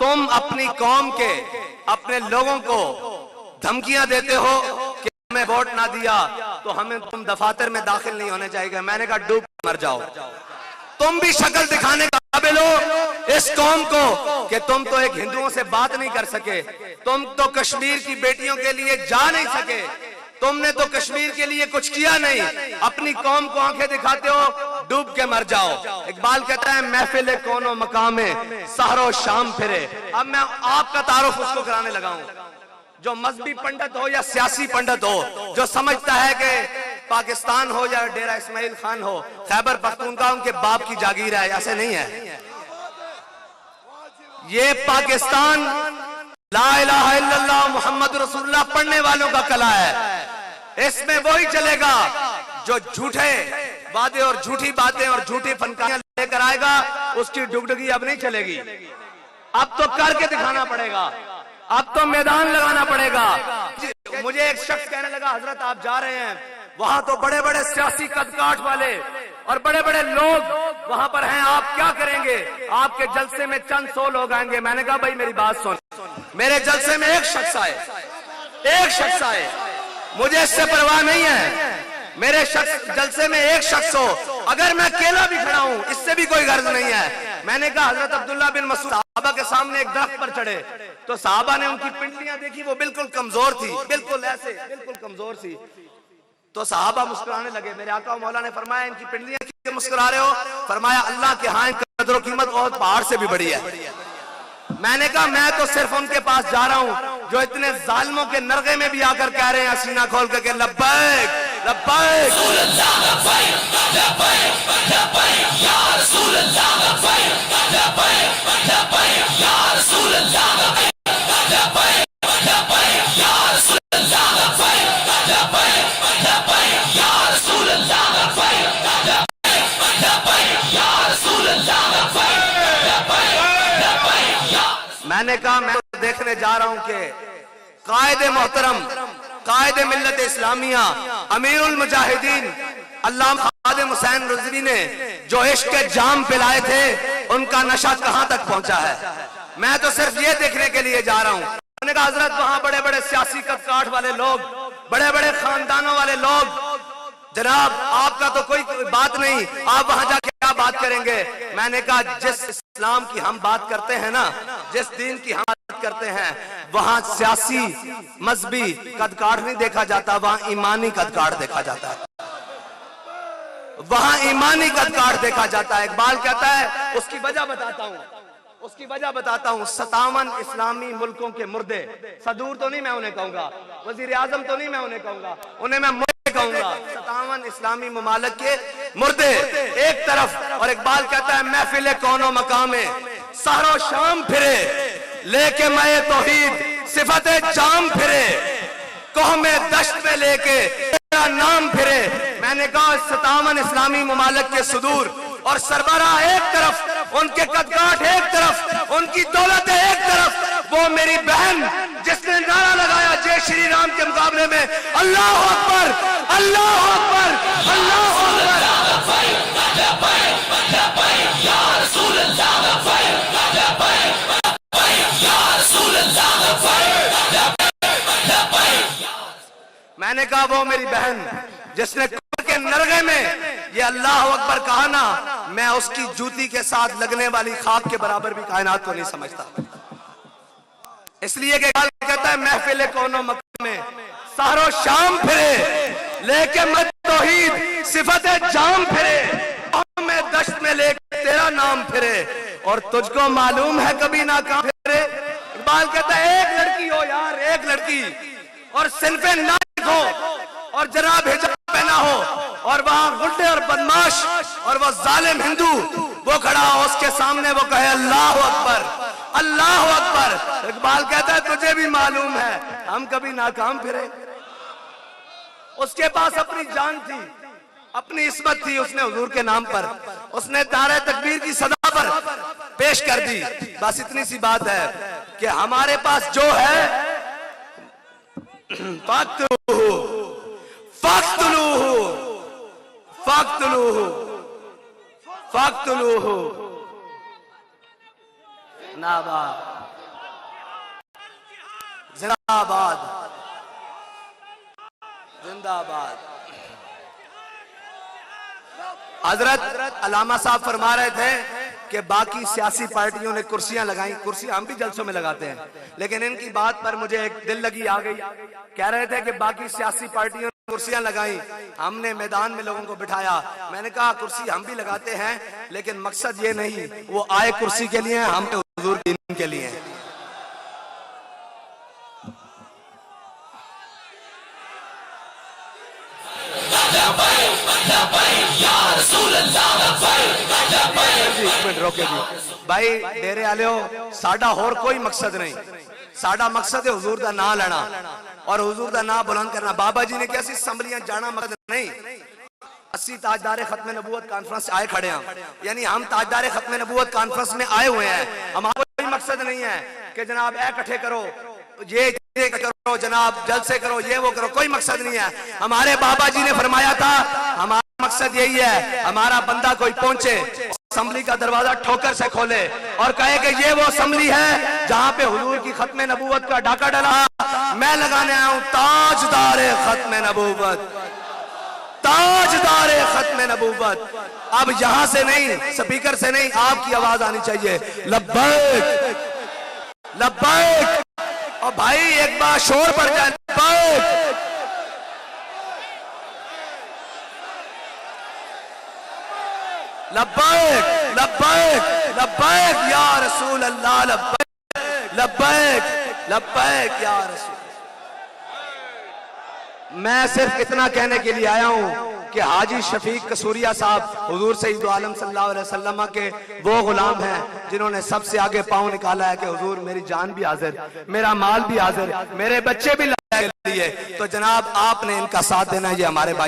तुम अपनी कौम के, अपने लोगों को धमकियां देते हो कि हमें वोट ना दिया तो हमें तुम दफातर में दाखिल नहीं होने चाहिए। मैंने कहा डूब मर जाओ। तुम भी शक्ल दिखाने का काबिल हो इस कौम को कि तुम तो एक हिंदुओं से बात नहीं कर सके, तुम तो कश्मीर की बेटियों के लिए जा नहीं सके, तुमने तो कश्मीर के लिए कुछ किया नहीं, अपनी कौम को आंखें दिखाते हो, डूब के मर जाओ। इकबाल कहता है महफिल कोनो मकामे सहरो शाम फिरे। अब मैं आपका तारुफ उसको कराने लगा हूं जो मजहबी पंडित हो या सियासी पंडित हो, जो समझता है कि पाकिस्तान हो या डेरा इस्माइल खान हो, खैबर पख्तूनख्वा उनके बाप की जागीर है। ऐसे नहीं है। ये पाकिस्तान ला इलाहा इल्लल्लाह मुहम्मद रसूलुल्लाह पढ़ने वालों का कला है। इसमें वही चलेगा जो झूठे वादे और झूठी बातें और झूठी फनकारियां लेकर आएगा, उसकी डुगडुगी अब नहीं चलेगी। अब तो करके दिखाना पड़ेगा, अब तो मैदान लगाना पड़ेगा। मुझे एक शख्स कहने लगा, हजरत आप जा रहे हैं, वहां तो बड़े बड़े सियासी कदकाठ वाले और बड़े बड़े लोग वहां पर हैं, आप क्या करेंगे? आपके जलसे में चंद 100 लोग आएंगे। मैंने कहा भाई मेरी बात सुन, मेरे जलसे में एक शख्स आए, एक शख्स आए, मुझे इससे परवाह नहीं है। मेरे जलसे में एक शख्स हो, अगर मैं अकेला भी खड़ा हूं इससे भी कोई गर्ज नहीं है। मैंने कहा हजरत अब्दुल्ला बिन मसूद साहबा के सामने एक दरख्त पर चढ़े तो साहबा ने उनकी पिंडलियां देखी, वो बिल्कुल कमजोर थी, बिल्कुल ऐसे बिल्कुल कमजोर थी। तो साहबा मुस्कुराने लगे। मेरे आका मौला ने फरमाया इनकी पिंडलियां क्यों मुस्कुरा रहे हो? फरमाया अल्लाह के यहाँ कदर कीमत और पहाड़ से भी बड़ी है। मैंने कहा मैं तो सिर्फ उनके पास जा रहा हूं जो इतने जालिमों के नरगे में भी आकर कह रहे हैं सीना खोल करके लब्बैक लब्बैक मैंने कहा मैं तो देखने जा रहा हूं कि कायदे मोहतरम, कायदे मिल्लत इस्लामिया, अमीरुल मुजाहिदीन अल्लामा खादिम हुसैन रिजवी ने जो इश्क के जाम पिलाए थे उनका नशा कहां तक पहुंचा है। मैं तो सिर्फ ये देखने के लिए जा रहा हूं। मैंने कहा हजरत वहां बड़े बड़े सियासी कदकाठ वाले लोग, बड़े बड़े खानदानों वाले लोग, जनाब आपका तो कोई बात नहीं, आप वहां जाके क्या बात करेंगे? मैंने कहा जिस इस्लाम की हम बात करते हैं ना, जिस दीन की हम बात करते हैं, वहां सियासी मजहबी कदकाठ नहीं देखा जाता, वहां ईमानी कदकाठ देखा जाता है, वहां ईमानी कदकाठ देखा जाता है। इकबाल कहता है उसकी वजह बताता हूं, उसकी वजह बताता हूं। 57 इस्लामी मुल्कों के मुर्दे, सदूर तो नहीं मैं उन्हें कहूंगा, वजीर आजम तो नहीं मैं उन्हें कहूंगा, उन्हें मैं कहूंगा 57 इस्लामी ममालिक के मुर्दे एक तरफ, और इकबाल कहता है महफिल कोनो मकामे सहरो शाम फिरे, लेके मैं तौहीद सिफते जाम फिरे, कौमे दश्त में लेके तेरा नाम फिरे। मैंने कहा 57 इस्लामी ममालिक के सुदूर और सरबराह एक तरफ, उनके कदकाठ एक तरफ, उनकी दौलत एक तरफ, वो मेरी बहन जिसने नारा लगाया जय श्री राम के मुकाबले में अल्लाह अकबर अल्लाह अकबर अल्लाह मैंने कहा वो मेरी बहन जिसने के नरगे में ये अल्लाह अकबर कहा ना, मैं उसकी जूती के साथ लगने वाली खाक के बराबर भी कायनात को नहीं समझता। इसलिए कहता है महफिल कोनो मकाम में सहरो शाम फिरे, लेके मत तौहीद सिफते जाम फिरे, मैं दश्त में लेके तेरा नाम फिरे, और तुझको मालूम है कभी ना काम फिरे। इकबाल कहता है एक लड़की हो यार, एक लड़की, और सिनफे नाइक हो और जनाब हिजाब पहना हो, और वहां गुड्डे और बदमाश और वो जालिम हिंदू वो खड़ा हो, उसके सामने वो कहे अल्लाह अकबर अल्लाह अकबर। इकबाल कहता है तुझे भी मालूम है हम कभी नाकाम फिरे। उसके पास अपनी जान थी, अपनी इस्मत थी, उसने हुजूर के नाम पर, उसने नारे तकबीर की सदा पर पेश कर दी। बस इतनी सी बात है कि हमारे पास जो है फक्तलूहु फक्तलूहु फक्तलूहु फक्तलूहु नाबा जिंदाबाद जिंदाबाद। हजरत अल्लामा साहब फरमा रहे थे कि बाकी सियासी पार्टियों ने कुर्सियां लगाई, कुर्सी हम भी जलसों में लगाते हैं, लेकिन इनकी बात पर मुझे एक दिल लगी आ गई। कह रहे थे कि बाकी सियासी पार्टियों ने कुर्सियां लगाई, हमने मैदान में लोगों को बिठाया। मैंने कहा कुर्सी हम भी लगाते हैं, लेकिन मकसद ये नहीं वो आए कुर्सी के लिए, हम हुजूर दीन के लिए। रोके जी भाई, डेरे आले हो, साडा होर कोई मकसद नहीं, साडा मकसद है हुजूर दा नाम लेना और हुजूर दा नाम बुलंद करना। बाबा जी ने कैसी असम्बलियां जाना मकसद नहीं। 80 ताजदार खत्म नबूवत कॉन्फ्रेंस आए खड़े हैं, यानी हम ताजदार खत्म नबूवत कॉन्फ्रेंस में आए हुए हैं। हमारा कोई मकसद नहीं है कि जनाब ए इकट्ठे करो, ये करो, जनाब जलसे करो, ये वो करो, कोई मकसद नहीं है। हमारे बाबा जी ने फरमाया था हमारा मकसद यही है, हमारा बंदा कोई पहुंचे, असेंबली का दरवाजा ठोकर से खोले और कहे कि ये वो असेंबली है जहां पे हुजूर की खत्म नबूवत का डाका डला। मैं लगाने आया हूं ताजदार खत्म नबूवत, ताजदार खत्म नबूवत। अब यहां से नहीं, स्पीकर से नहीं, आपकी आवाज आनी चाहिए, लब्बैक लब्बैक। और भाई एक बार शोर पड़ जाए, लब्बैक लब्बैक लब्बैक लब्बैक या रसूल अल्लाह, लब्बैक लब्बैक लब्बैक या रसूल। मैं सिर्फ इतना कहने के लिए आया हूं कि हाजी शफीक कसूरिया साहब हुजूर सईद आलम सल्लल्लाहु अलैहि वसल्लम के वो गुलाम हैं जिन्होंने सबसे आगे पांव निकाला है कि हुजूर मेरी जान भी हाजिर, मेरा माल भी हाजिर, मेरे बच्चे भी लिए। तो जनाब आपने इनका साथ देना, ये हमारे भाई